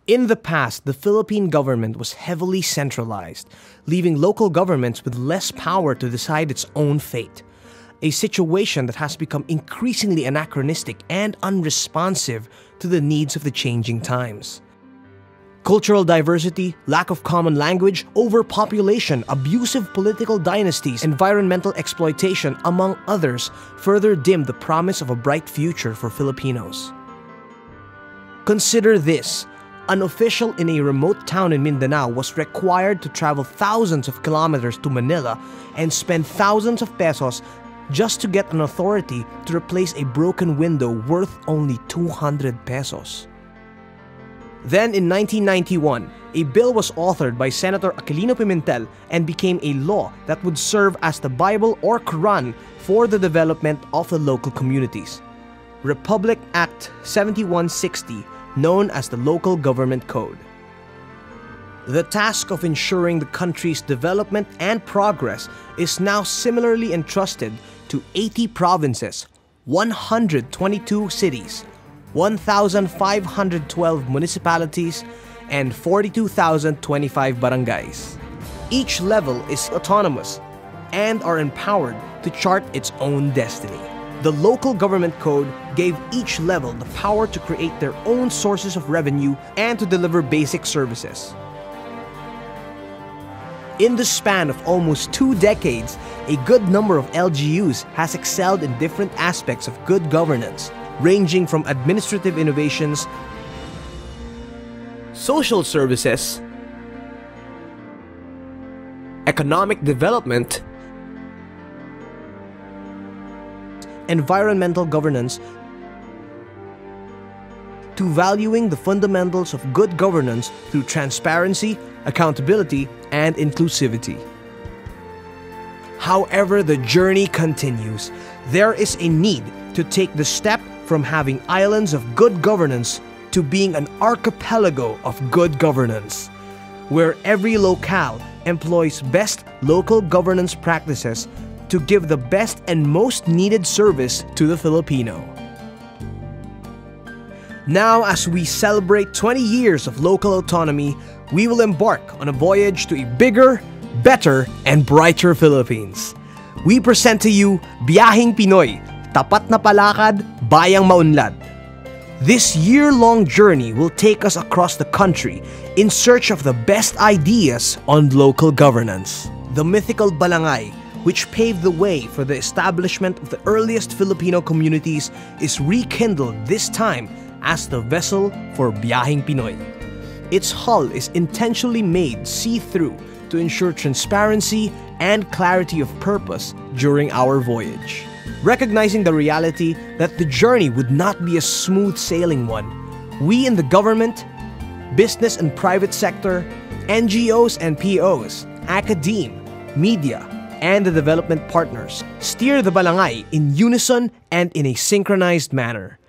In the past, the Philippine government was heavily centralized, leaving local governments with less power to decide its own fate. A situation that has become increasingly anachronistic and unresponsive to the needs of the changing times. Cultural diversity, lack of common language, overpopulation, abusive political dynasties, environmental exploitation, among others, further dim the promise of a bright future for Filipinos. Consider this. An official in a remote town in Mindanao was required to travel thousands of kilometers to Manila and spend thousands of pesos just to get an authority to replace a broken window worth only 200 pesos. Then in 1991, a bill was authored by Senator Aquilino Pimentel and became a law that would serve as the Bible or Quran for the development of the local communities. Republic Act 7160, known as the Local Government Code. The task of ensuring the country's development and progress is now similarly entrusted to 80 provinces, 122 cities, 1,512 municipalities, and 42,025 barangays. Each level is autonomous and are empowered to chart its own destiny. The Local Government Code gave each level the power to create their own sources of revenue and to deliver basic services. In the span of almost 2 decades, a good number of LGUs has excelled in different aspects of good governance, ranging from administrative innovations, social services, economic development, environmental governance, to valuing the fundamentals of good governance through transparency, accountability, and inclusivity. However, the journey continues. There is a need to take the step from having islands of good governance to being an archipelago of good governance, where every locale employs best local governance practices to give the best and most needed service to the Filipino. Now, as we celebrate 20 years of local autonomy, we will embark on a voyage to a bigger, better, and brighter Philippines. We present to you Biyaheng Pinoy, Tapat na Palakad, Bayang Maunlad. This year-long journey will take us across the country in search of the best ideas on local governance. The mythical Balangay, which paved the way for the establishment of the earliest Filipino communities, is rekindled this time as the vessel for Biyaheng Pinoy. Its hull is intentionally made see-through to ensure transparency and clarity of purpose during our voyage. Recognizing the reality that the journey would not be a smooth sailing one, we in the government, business and private sector, NGOs and POs, academe, media, and the development partners steer the Balangay in unison and in a synchronized manner.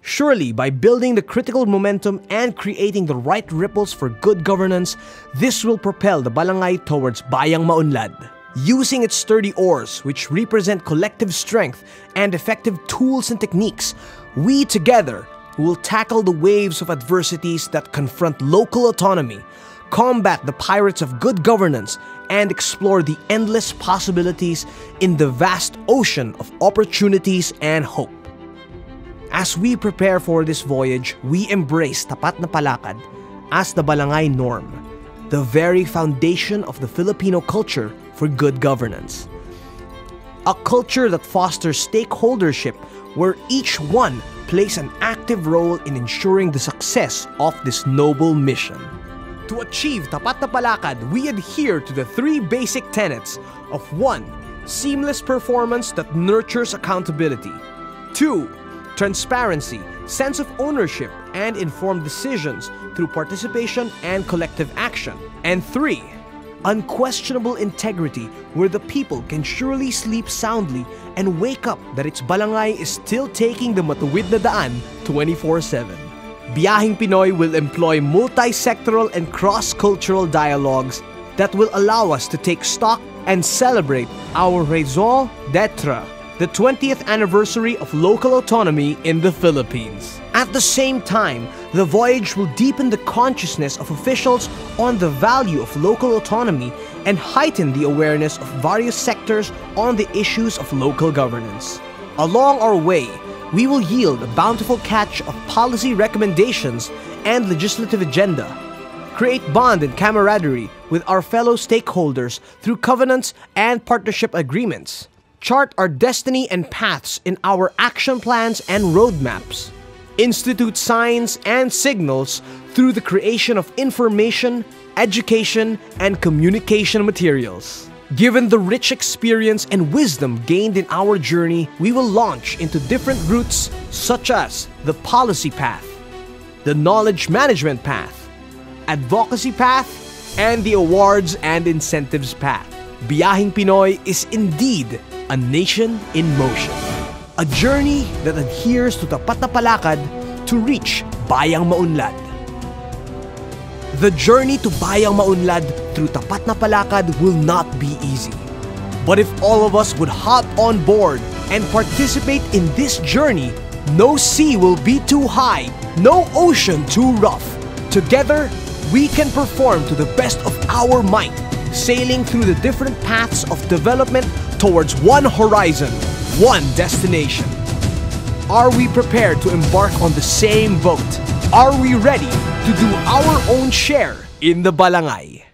Surely, by building the critical momentum and creating the right ripples for good governance, this will propel the Balangay towards Bayang Maunlad. Using its sturdy oars, which represent collective strength and effective tools and techniques, we together will tackle the waves of adversities that confront local autonomy, combat the pirates of good governance, and explore the endless possibilities in the vast ocean of opportunities and hope. As we prepare for this voyage, we embrace Tapat na Palakad as the Balangay norm, the very foundation of the Filipino culture for good governance. A culture that fosters stakeholdership where each one plays an active role in ensuring the success of this noble mission. To achieve Tapat na Palakad, we adhere to the 3 basic tenets of 1. Seamless performance that nurtures accountability. 2. Transparency, sense of ownership, and informed decisions through participation and collective action. And 3. Unquestionable integrity, where the people can surely sleep soundly and wake up that its Balangay is still taking the matuwid na daan 24/7. Biyaheng Pinoy will employ multi-sectoral and cross-cultural dialogues that will allow us to take stock and celebrate our raison d'etre, the 20th anniversary of local autonomy in the Philippines. At the same time, the voyage will deepen the consciousness of officials on the value of local autonomy and heighten the awareness of various sectors on the issues of local governance. Along our way, we will yield a bountiful catch of policy recommendations and legislative agenda, create bond and camaraderie with our fellow stakeholders through covenants and partnership agreements, chart our destiny and paths in our action plans and roadmaps, institute signs and signals through the creation of information, education, and communication materials. Given the rich experience and wisdom gained in our journey, we will launch into different routes such as the policy path, the knowledge management path, advocacy path, and the awards and incentives path. Biyaheng Pinoy is indeed a nation in motion. A journey that adheres to tapat na palakad to reach Bayang Maunlad. The journey to Bayang Maunlad through tapat na palakad will not be easy. But if all of us would hop on board and participate in this journey, no sea will be too high, no ocean too rough. Together, we can perform to the best of our might, sailing through the different paths of development towards one horizon, one destination. Are we prepared to embark on the same boat? Are we ready to do our own share in the balangay?